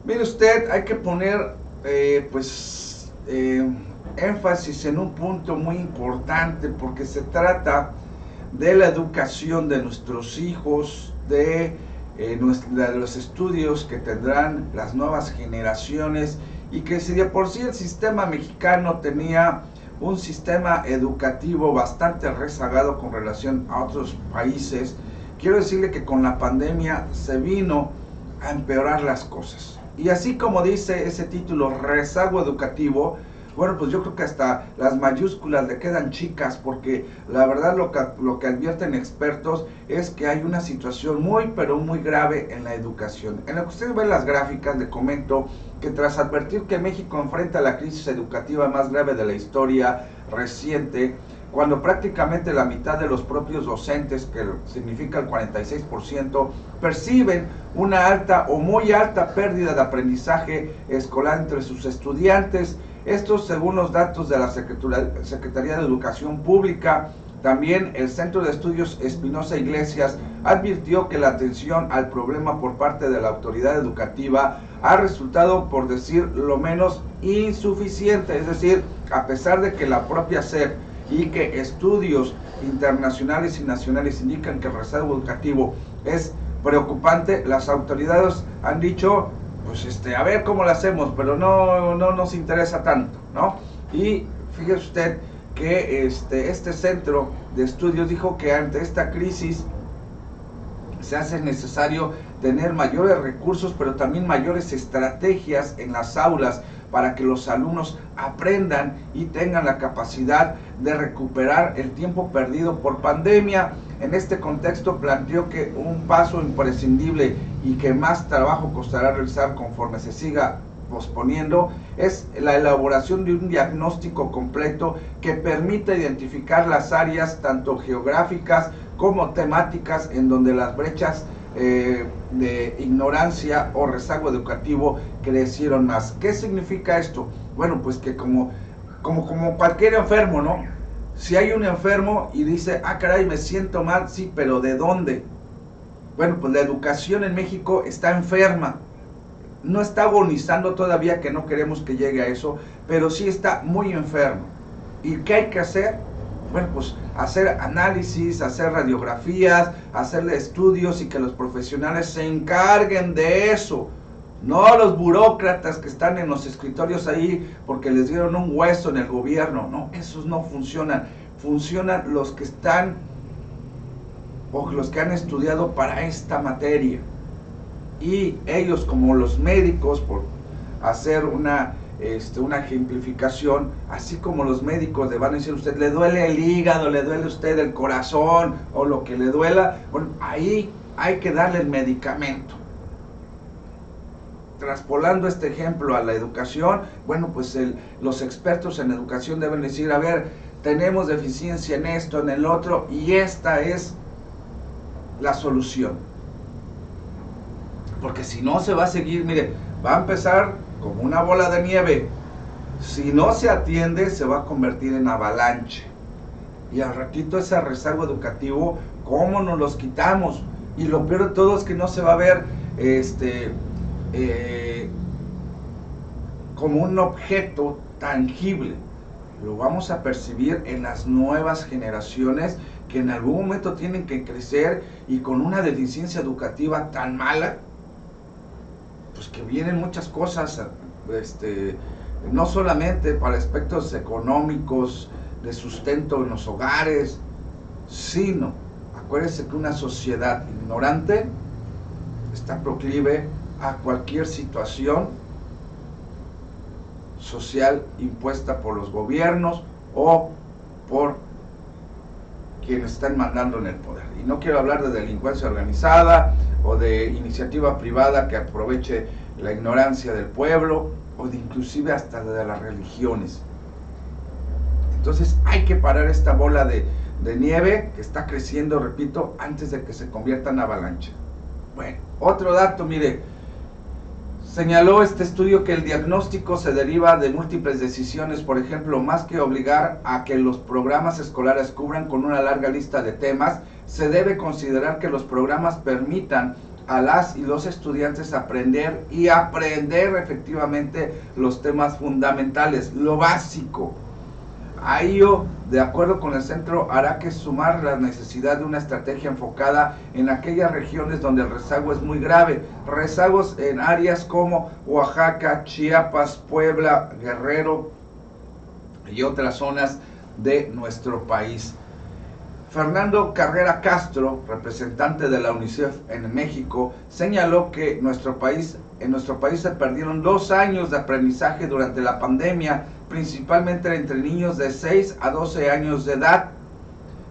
Mire usted, hay que poner énfasis en un punto muy importante, porque se trata de la educación de nuestros hijos, de los estudios que tendrán las nuevas generaciones, y que si de por sí el sistema mexicano tenía un sistema educativo bastante rezagado con relación a otros países, quiero decirle que con la pandemia se vino a empeorar las cosas. Y así como dice ese título, rezago educativo, bueno, pues yo creo que hasta las mayúsculas le quedan chicas, porque la verdad lo que advierten expertos es que hay una situación muy, pero muy grave en la educación. En lo que ustedes ven las gráficas, le comento que tras advertir que México enfrenta la crisis educativa más grave de la historia reciente, cuando prácticamente la mitad de los propios docentes, que significa el 46%, perciben una alta o muy alta pérdida de aprendizaje escolar entre sus estudiantes. Esto según los datos de la Secretaría de Educación Pública. También el Centro de Estudios Espinosa Iglesias advirtió que la atención al problema por parte de la autoridad educativa ha resultado, por decir lo menos, insuficiente. Es decir, a pesar de que la propia SEP y que estudios internacionales y nacionales indican que el rezago educativo es preocupante, las autoridades han dicho, pues a ver cómo lo hacemos, pero no nos interesa tanto, ¿no? Y fíjese usted que este centro de estudios dijo que ante esta crisis se hace necesario tener mayores recursos, pero también mayores estrategias en las aulas para que los alumnos aprendan y tengan la capacidad de recuperar el tiempo perdido por pandemia. En este contexto planteó que un paso imprescindible y que más trabajo costará realizar conforme se siga posponiendo es la elaboración de un diagnóstico completo que permita identificar las áreas tanto geográficas como temáticas en donde las brechas de ignorancia o rezago educativo crecieron más. ¿Qué significa esto? Bueno, pues que como cualquier enfermo, ¿no? Si hay un enfermo y dice, ah, caray, me siento mal, sí, pero ¿de dónde? Bueno, pues la educación en México está enferma. No está agonizando todavía, que no queremos que llegue a eso, pero sí está muy enfermo. ¿Y qué hay que hacer? Bueno, pues hacer análisis, hacer radiografías, hacerle estudios y que los profesionales se encarguen de eso. No los burócratas que están en los escritorios ahí porque les dieron un hueso en el gobierno. No, esos no funcionan. Funcionan los que están o los que han estudiado para esta materia. Y ellos, como los médicos, por hacer una ejemplificación, así como los médicos le van a decir a usted, le duele el hígado, le duele a usted el corazón o lo que le duela, bueno, ahí hay que darle el medicamento. Traspolando este ejemplo a la educación, bueno, pues los expertos en educación deben decir, a ver, tenemos deficiencia en esto, en el otro, y esta es la solución. Porque si no se va a seguir, mire, va a empezar como una bola de nieve. Si no se atiende, se va a convertir en avalanche. Y al ratito ese rezago educativo, ¿cómo nos los quitamos? Y lo peor de todo es que no se va a ver como un objeto tangible. Lo vamos a percibir en las nuevas generaciones que en algún momento tienen que crecer y con una deficiencia educativa tan mala, pues que vienen muchas cosas, no solamente para aspectos económicos, de sustento en los hogares, sino, acuérdense que una sociedad ignorante está proclive a cualquier situación social impuesta por los gobiernos o por quienes están mandando en el poder. Y no quiero hablar de delincuencia organizada o de iniciativa privada que aproveche la ignorancia del pueblo o de inclusive hasta de las religiones. Entonces hay que parar esta bola de nieve que está creciendo, repito, antes de que se convierta en avalancha. Bueno, otro dato, mire, señaló este estudio que el diagnóstico se deriva de múltiples decisiones. Por ejemplo, más que obligar a que los programas escolares cubran con una larga lista de temas, se debe considerar que los programas permitan a las y los estudiantes aprender efectivamente los temas fundamentales, lo básico. A ello, de acuerdo con el centro, hará que sumar la necesidad de una estrategia enfocada en aquellas regiones donde el rezago es muy grave, rezagos en áreas como Oaxaca, Chiapas, Puebla, Guerrero y otras zonas de nuestro país. Fernando Carrera Castro, representante de la UNICEF en México, señaló que en nuestro país se perdieron 2 años de aprendizaje durante la pandemia, principalmente entre niños de 6 a 12 años de edad.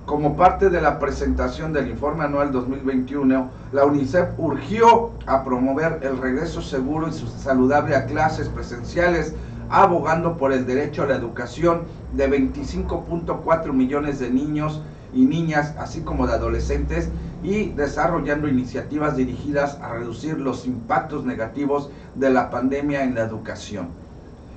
Como parte de la presentación del informe anual 2021, la UNICEF urgió a promover el regreso seguro y saludable a clases presenciales, abogando por el derecho a la educación de 25.4 millones de niños y niñas, así como de adolescentes, y desarrollando iniciativas dirigidas a reducir los impactos negativos de la pandemia en la educación.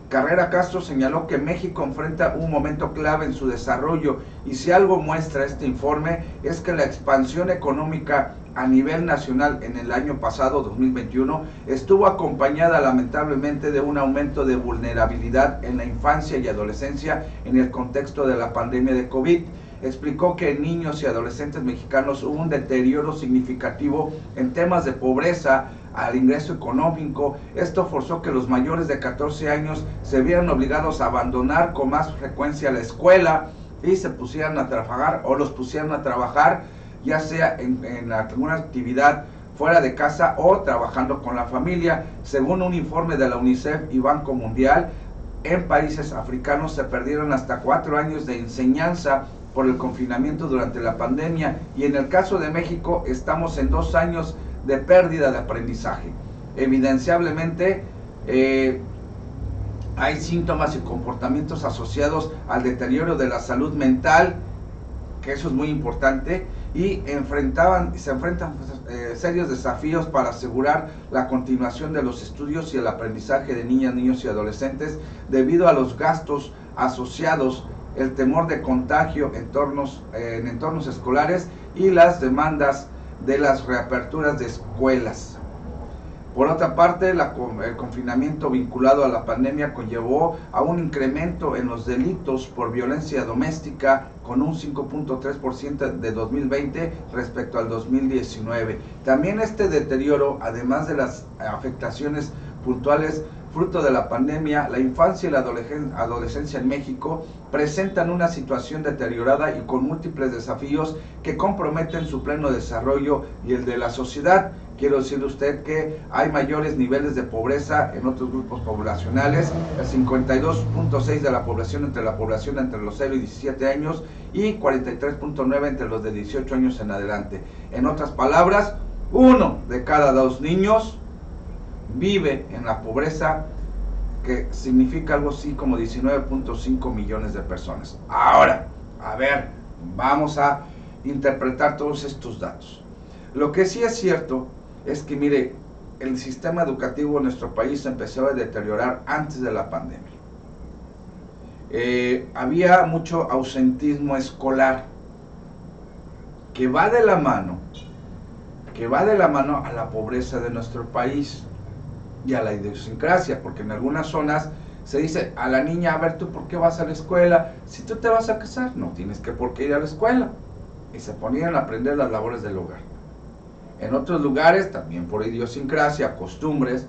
Carrera Castro señaló que México enfrenta un momento clave en su desarrollo, y si algo muestra este informe es que la expansión económica a nivel nacional en el año pasado, 2021, estuvo acompañada lamentablemente de un aumento de vulnerabilidad en la infancia y adolescencia en el contexto de la pandemia de COVID. Explicó que en niños y adolescentes mexicanos hubo un deterioro significativo en temas de pobreza, al ingreso económico. Esto forzó que los mayores de 14 años se vieran obligados a abandonar con más frecuencia la escuela y se pusieran a trabajar, o los pusieran a trabajar, ya sea en alguna actividad fuera de casa o trabajando con la familia. Según un informe de la UNICEF y Banco Mundial, en países africanos se perdieron hasta 4 años de enseñanza por el confinamiento durante la pandemia, y en el caso de México estamos en 2 años de pérdida de aprendizaje. Evidenciablemente hay síntomas y comportamientos asociados al deterioro de la salud mental, que eso es muy importante, y se enfrentan serios desafíos para asegurar la continuación de los estudios y el aprendizaje de niñas, niños y adolescentes, debido a los gastos asociados, el temor de contagio en entornos escolares y las demandas de las reaperturas de escuelas. Por otra parte, el confinamiento vinculado a la pandemia conllevó a un incremento en los delitos por violencia doméstica, con un 5.3% de 2020 respecto al 2019. También este deterioro, además de las afectaciones puntuales fruto de la pandemia, la infancia y la adolescencia en México presentan una situación deteriorada y con múltiples desafíos que comprometen su pleno desarrollo y el de la sociedad. Quiero decirle a usted que hay mayores niveles de pobreza en otros grupos poblacionales, el 52.6% de la población entre los 0 y 17 años y 43.9% entre los de 18 años en adelante. En otras palabras, 1 de cada 2 niños vive en la pobreza, que significa algo así como 19.5 millones de personas. Ahora, a ver, vamos a interpretar todos estos datos. Lo que sí es cierto es que, mire, el sistema educativo en nuestro país empezó a deteriorar antes de la pandemia. Había mucho ausentismo escolar, que va de la mano a la pobreza de nuestro país y a la idiosincrasia, porque en algunas zonas se dice a la niña: a ver, ¿tú por qué vas a la escuela? Si tú te vas a casar, no tienes que por qué ir a la escuela. Y se ponían a aprender las labores del hogar. En otros lugares, también por idiosincrasia, costumbres,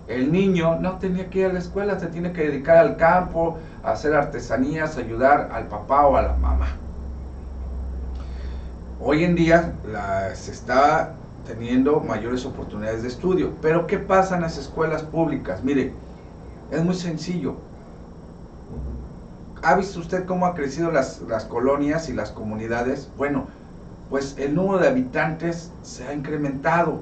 el niño no tenía que ir a la escuela, se tiene que dedicar al campo, a hacer artesanías, ayudar al papá o a la mamá. Hoy en día se está teniendo mayores oportunidades de estudio. Pero ¿qué pasa en las escuelas públicas? Mire, es muy sencillo. ¿Ha visto usted cómo han crecido las colonias y las comunidades? Bueno, pues el número de habitantes se ha incrementado.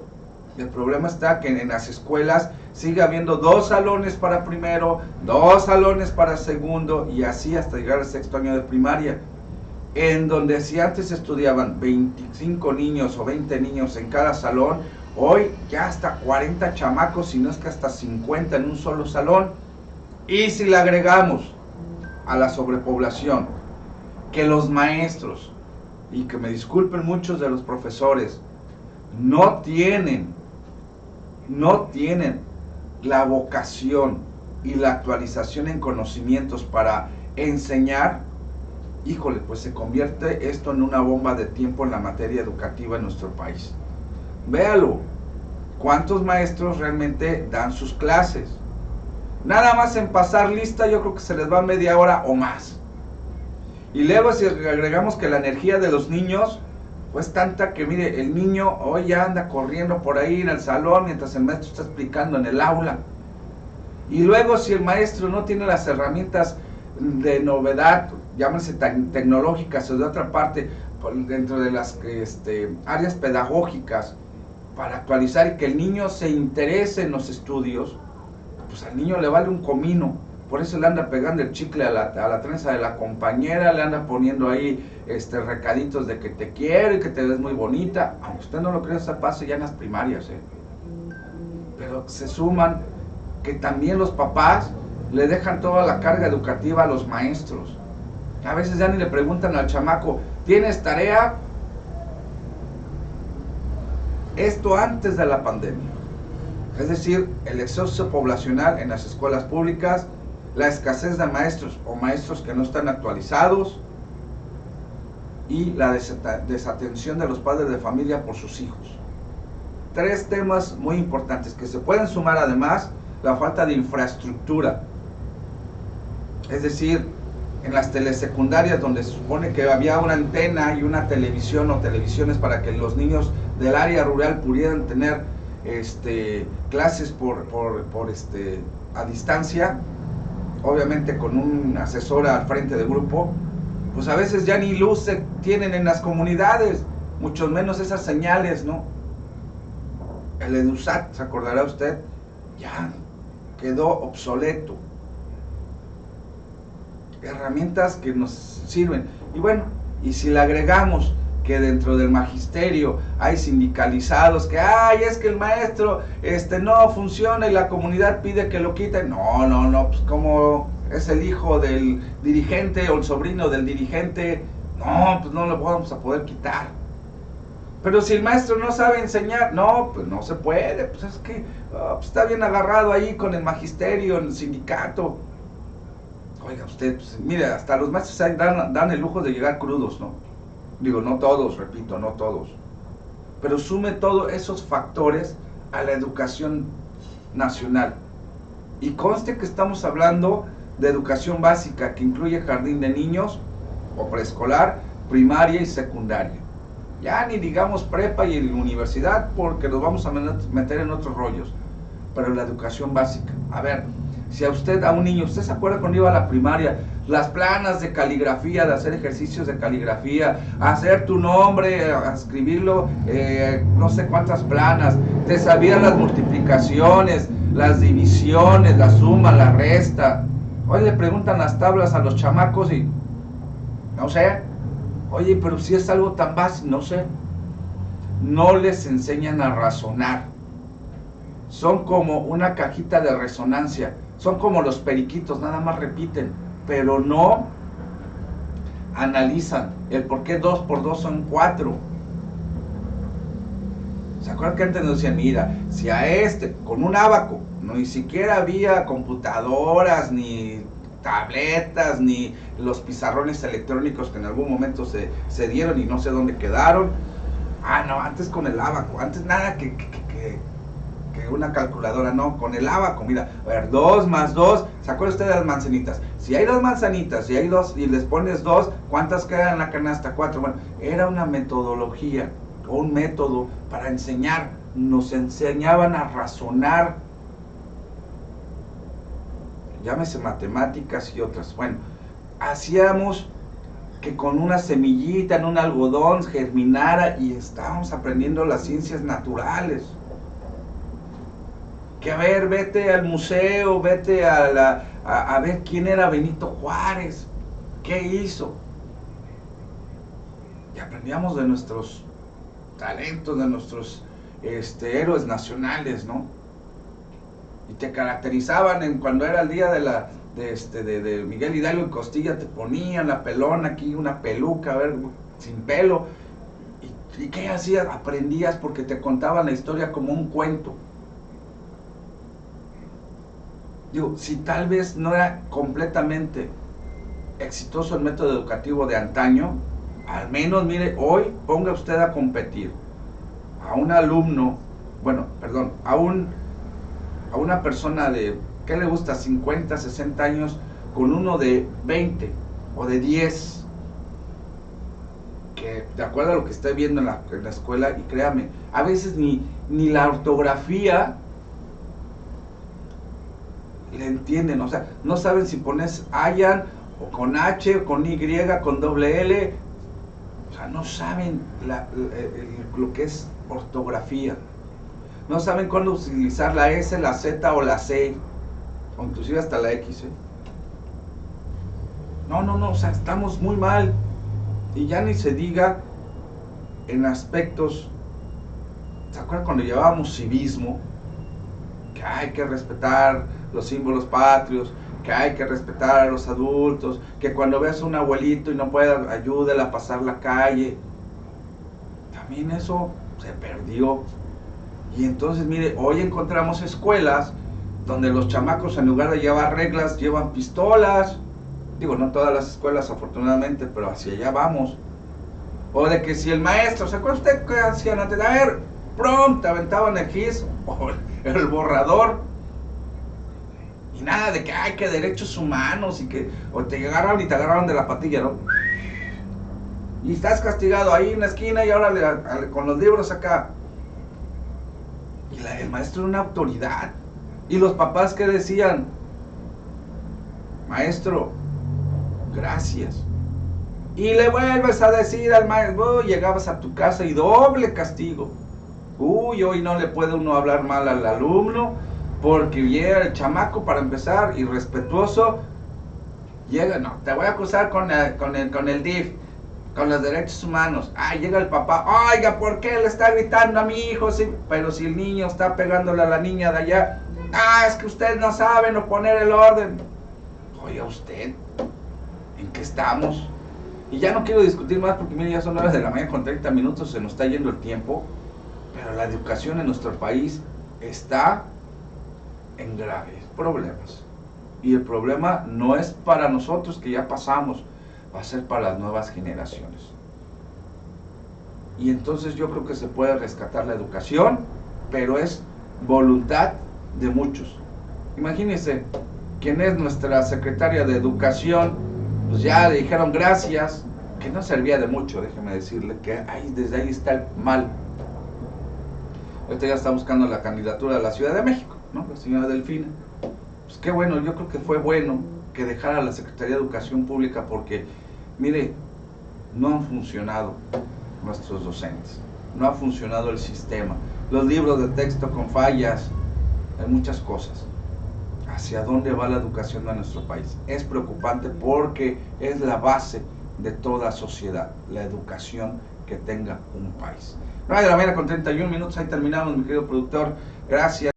El problema está que en las escuelas sigue habiendo 2 salones para primero, 2 salones para segundo, y así hasta llegar al 6º año de primaria. En donde si antes estudiaban 25 niños o 20 niños en cada salón, hoy ya hasta 40 chamacos, si no es que hasta 50 en un solo salón. Y si le agregamos a la sobrepoblación que los maestros, y que me disculpen muchos de los profesores, no tienen no tienen la vocación y la actualización en conocimientos para enseñar, híjole, pues se convierte esto en una bomba de tiempo en la materia educativa en nuestro país. Véalo, ¿cuántos maestros realmente dan sus clases? Nada más en pasar lista yo creo que se les va media hora o más. Y luego si agregamos que la energía de los niños, pues tanta que mire, el niño hoy ya anda corriendo por ahí en el salón mientras el maestro está explicando en el aula. Y luego si el maestro no tiene las herramientas de novedad, llámense tecnológicas o de otra parte, dentro de las áreas pedagógicas, para actualizar y que el niño se interese en los estudios, pues al niño le vale un comino. Por eso le anda pegando el chicle a la trenza de la compañera, le anda poniendo ahí recaditos de que te quiero y que te ves muy bonita. Aunque usted no lo crea, eso pasa ya en las primarias, pero se suman que también los papás le dejan toda la carga educativa a los maestros. A veces ya ni le preguntan al chamaco, ¿tienes tarea? Esto antes de la pandemia. Es decir, el exceso poblacional en las escuelas públicas, la escasez de maestros o maestros que no están actualizados y la desatención de los padres de familia por sus hijos. Tres temas muy importantes que se pueden sumar además la falta de infraestructura. Es decir, en las telesecundarias donde se supone que había una antena y una televisión o televisiones para que los niños del área rural pudieran tener clases a distancia, obviamente con un asesor al frente del grupo, pues a veces ya ni luz se tienen en las comunidades, mucho menos esas señales, ¿no? El EDUSAT, ¿se acordará usted? Ya quedó obsoleto. Herramientas que nos sirven. Y bueno, y si le agregamos que dentro del magisterio hay sindicalizados que, ay, es que el maestro no funciona y la comunidad pide que lo quiten. No, pues como es el hijo del dirigente o el sobrino del dirigente, no, pues no lo vamos a poder quitar. Pero si el maestro no sabe enseñar, no, pues no se puede, pues es que pues está bien agarrado ahí con el magisterio, en el sindicato. Oiga usted, pues, mire, hasta los maestros dan el lujo de llegar crudos, ¿no? Digo, no todos, repito, no todos. Pero sume todos esos factores a la educación nacional. Y conste que estamos hablando de educación básica, que incluye jardín de niños, o preescolar, primaria y secundaria. Ya ni digamos prepa y universidad, porque nos vamos a meter en otros rollos. Pero la educación básica. A ver, si a usted, a un niño, ¿usted se acuerda cuando iba a la primaria? Las planas de caligrafía, de hacer ejercicios de caligrafía, hacer tu nombre, escribirlo, no sé cuántas planas, te sabían las multiplicaciones, las divisiones, la suma, la resta. Hoy le preguntan las tablas a los chamacos y, no sé, oye, pero si es algo tan básico, no sé. No les enseñan a razonar. Son como una cajita de resonancia, son como los periquitos, nada más repiten, pero no analizan el por qué 2 por 2 son 4. ¿Se acuerdan que antes nos decían, mira, si a con un ábaco, no, ni siquiera había computadoras, ni tabletas, ni los pizarrones electrónicos que en algún momento se dieron y no sé dónde quedaron? Ah, no, antes con el ábaco, antes nada que una calculadora, no, con el ábaco, mira, a ver, 2 más 2, ¿se acuerda usted de las manzanitas? Si hay 2 manzanitas, si hay 2 y les pones 2, ¿cuántas quedan en la canasta? 4. Bueno, era una metodología o un método para enseñar, nos enseñaban a razonar, llámese matemáticas y otras. Bueno, hacíamos que con una semillita en un algodón germinara y estábamos aprendiendo las ciencias naturales. Que a ver, vete al museo, vete a ver quién era Benito Juárez, qué hizo. Y aprendíamos de nuestros talentos, de nuestros héroes nacionales, ¿no? Y te caracterizaban cuando era el día de Miguel Hidalgo y Costilla, te ponían la pelona aquí, una peluca, a ver, sin pelo. ¿Y qué hacías? Aprendías porque te contaban la historia como un cuento. Digo, si tal vez no era completamente exitoso el método educativo de antaño, al menos, mire, hoy ponga usted a competir a un alumno, bueno, perdón, a una persona de, ¿qué le gusta? 50, 60 años, con uno de 20 o de 10, que de acuerdo a lo que estoy viendo en la escuela, y créame, a veces ni la ortografía le entienden, o sea, no saben si pones Ayan o con H o con Y, con doble L, o sea, no saben lo que es ortografía, no saben cuándo utilizar la S, la Z o la C, o inclusive hasta la X, ¿eh? No, o sea, estamos muy mal, y ya ni se diga en aspectos, ¿se acuerdan cuando llevábamos civismo? Que hay que respetar los símbolos patrios, que hay que respetar a los adultos, que cuando veas a un abuelito y no pueda, ayúdale a pasar la calle. También eso se perdió. Y entonces, mire, hoy encontramos escuelas donde los chamacos, en lugar de llevar reglas, llevan pistolas. Digo, no todas las escuelas, afortunadamente, pero hacia allá vamos. O de que si el maestro, ¿se acuerda usted qué hacían antes? A ver, pronto, aventaban el gis o el borrador. Y nada de que, ay, que derechos humanos y que, o te agarraron y te agarraron de la patilla, ¿no? Y estás castigado ahí en la esquina y ahora con los libros acá. Y el maestro era una autoridad. Y los papás, ¿qué decían? Maestro, gracias. Y le vuelves a decir al maestro, llegabas a tu casa y doble castigo. Uy, hoy no le puede uno hablar mal al alumno, porque llega el chamaco, para empezar, irrespetuoso, llega, no, te voy a acusar con el DIF, con los derechos humanos. Llega el papá, oiga, ¿por qué le está gritando a mi hijo? Sí, pero si el niño está pegándole a la niña de allá, es que usted no sabe no poner el orden. Oiga usted, ¿en qué estamos? Y ya no quiero discutir más porque mire, ya son 9 de la mañana con 30 minutos, se nos está yendo el tiempo, pero la educación en nuestro país está en graves problemas. Y el problema no es para nosotros que ya pasamos, va a ser para las nuevas generaciones. Y entonces yo creo que se puede rescatar la educación, pero es voluntad de muchos. Imagínense, quien es nuestra secretaria de Educación, pues ya le dijeron gracias, que no servía de mucho, déjeme decirle, que desde ahí está el mal. Ahorita ya está buscando la candidatura de la Ciudad de México, ¿no? La señora Delfina. Pues qué bueno, yo creo que fue bueno que dejara la Secretaría de Educación Pública porque, mire, no han funcionado nuestros docentes, no ha funcionado el sistema, los libros de texto con fallas, hay muchas cosas. ¿Hacia dónde va la educación de nuestro país? Es preocupante porque es la base de toda sociedad, la educación que tenga un país. 9 de la mañana con 31 minutos, ahí terminamos, mi querido productor, gracias.